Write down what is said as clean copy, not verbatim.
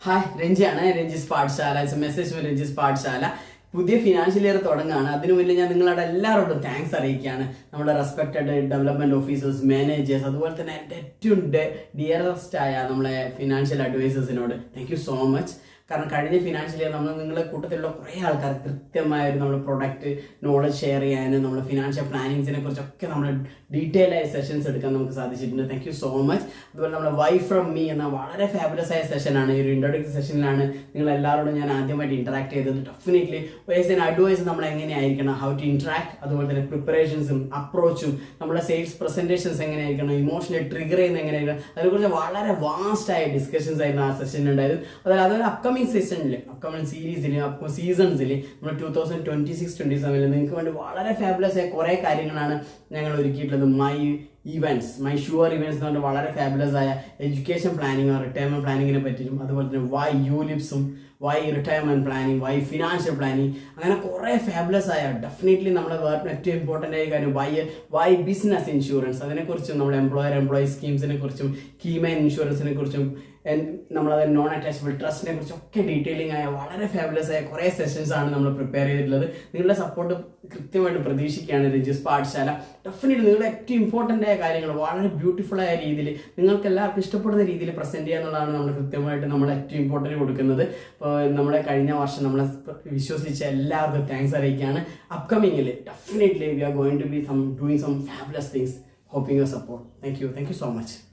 Hi രഞ്ജിയാണ് Ranjis Pathashala. It's a message from Ranjis Pathashala. പുതിയ financial year തുടങ്ങുകയാണ്. അതിനു മുന്നേ ഞാൻ നിങ്ങളുടെ എല്ലാവരോടും താങ്ക്സ് അറിയിക്കുകയാണ്. നമ്മുടെ റെസ്പെക്റ്റഡ് ഡെവലപ്മെന്റ് ഓഫീസേഴ്സ്, മാനേജേഴ്സ്, അതുപോലെ തന്നെ എൻ്റെ ഏറ്റവും ഡിയറസ്റ്റ് ആയ നമ്മളെ ഫിനാൻഷ്യൽ അഡ്വൈസേഴ്സിനോട് താങ്ക് യു സോ മച്ച്. കാരണം കഴിഞ്ഞ ഫിനാൻഷ്യൽ ഇയർ നമ്മൾ നിങ്ങളുടെ കൂട്ടത്തിലുള്ള കുറേ ആൾക്കാർ കൃത്യമായ ഒരു നമ്മുടെ പ്രൊഡക്റ്റ് നോളജ് ഷെയർ ചെയ്യാനും നമ്മുടെ ഫിനാൻഷ്യൽ പ്ലാനിങ്സിനെ കുറിച്ചൊക്കെ നമ്മൾ ഡീറ്റെയിൽ ആയ സെഷൻസ് എടുക്കാൻ നമുക്ക് സാധിച്ചിട്ടുണ്ട്. Thank you so much. അതുപോലെ നമ്മുടെ വൈ ഫ്രം മീ എന്ന വളരെ ഫാബുലസ് ആയ സെഷനാണ്. ഈ ഒരു ഇൻട്രോഡക്ടറി സെഷനിലാണ് നിങ്ങൾ എല്ലാവരോടും ഞാൻ ആദ്യമായിട്ട് ഇന്ററാക്ട് ചെയ്തത്. ഡെഫിനറ്റ്ലി അഡ്വൈസ് നമ്മൾ എങ്ങനെയായിരിക്കണം, ഹൗ ടു ഇന്ററാക്ട്, അതുപോലെ തന്നെ പ്രിപ്പറേഷൻസും അപ്രോച്ചും, നമ്മുടെ സെയിൽസ് പ്രസന്റേഷൻസ് എങ്ങനെയായിരിക്കണം, ഇമോഷണലി ട്രിഗർ ചെയ്യുന്ന എങ്ങനെയായിരിക്കണം, അതിനെക്കുറിച്ച് വളരെ വാസ്റ്റ് ആയ ഡിസ്കഷൻസ് ആയിരുന്നു ആ സെഷനിൽ ഉണ്ടായത്. അതൊരു അപ്കമിങ് സെഷനിൽ, അപ്കമിങ് സീരീസിൽ, സീസൺസിൽ നമ്മൾ 2026-27 നിങ്ങൾക്ക് വേണ്ടി വളരെ ഫാബുലസ് ആയ കുറേ കാര്യങ്ങളാണ് ഞങ്ങൾ ഒരുക്കിയിട്ടുള്ളത്. മൈ ഷുവർ ഇവൻറ്റ്സ് എന്ന് പറഞ്ഞാൽ വളരെ ഫാബുലസ് ആയ എഡ്യൂക്കേഷൻ പ്ലാനിങ്ങും റിട്ടയർമെന്റ് പ്ലാനിങ്ങിനെ പറ്റിയും, അതുപോലെ തന്നെ വൈ യൂലിപ്സും, why retirement planning, why financial planning, അങ്ങനെ കുറേ ഫാബുലസ് ആയ ഡെഫിനറ്റ്ലി നമ്മുടെ വേർഡിന് ഏറ്റവും ഇമ്പോർട്ടൻ്റ് ആയ കാര്യം വൈ ബിസിനസ് ഇൻഷുറൻസ്, അതിനെക്കുറിച്ചും നമ്മുടെ എംപ്ലോയി സ്കീംസിനെ കുറിച്ചും, കീമൈൻ ഇൻഷുറൻസിനെ കുറിച്ചും, നമ്മളത് നോൺ അറ്റാച്ചബിൾ ട്രസ്റ്റിനെ കുറിച്ചൊക്കെ ഡീറ്റെയിലിംഗ് ആയ വളരെ ഫാബുലസ് ആയ കുറേ സെഷൻസ് ആണ് നമ്മൾ പ്രിപ്പയർ ചെയ്തിട്ടുള്ളത്. നിങ്ങളുടെ സപ്പോർട്ട് കൃത്യമായിട്ട് പ്രതീക്ഷിക്കുകയാണ് രഞ്ജിസ് പാഠശാല. ഡെഫിനറ്റ്ലി നിങ്ങളുടെ ഏറ്റവും ഇമ്പോർട്ടൻ്റ് ആയ കാര്യങ്ങൾ വളരെ ബ്യൂട്ടിഫുൾ ആയ രീതിയിൽ നിങ്ങൾക്ക് എല്ലാവർക്കും ഇഷ്ടപ്പെടുന്ന രീതിയിൽ പ്രസന്റ് ചെയ്യുക എന്നുള്ളതാണ് നമ്മൾ കൃത്യമായിട്ട് നമ്മൾ ഏറ്റവും ഇമ്പോർട്ടൻറ്റ് കൊടുക്കുന്നത്. അപ്പോൾ നമ്മളെ കഴിഞ്ഞ വർഷം നമ്മളെ വിശ്വസിച്ച എല്ലാവർക്കും താങ്ക്സ് അറിയിക്കുകയാണ്. അപ്കമിങ്ങിൽ definitely we are going to be doing some fabulous things. Hoping your support. Thank you so much.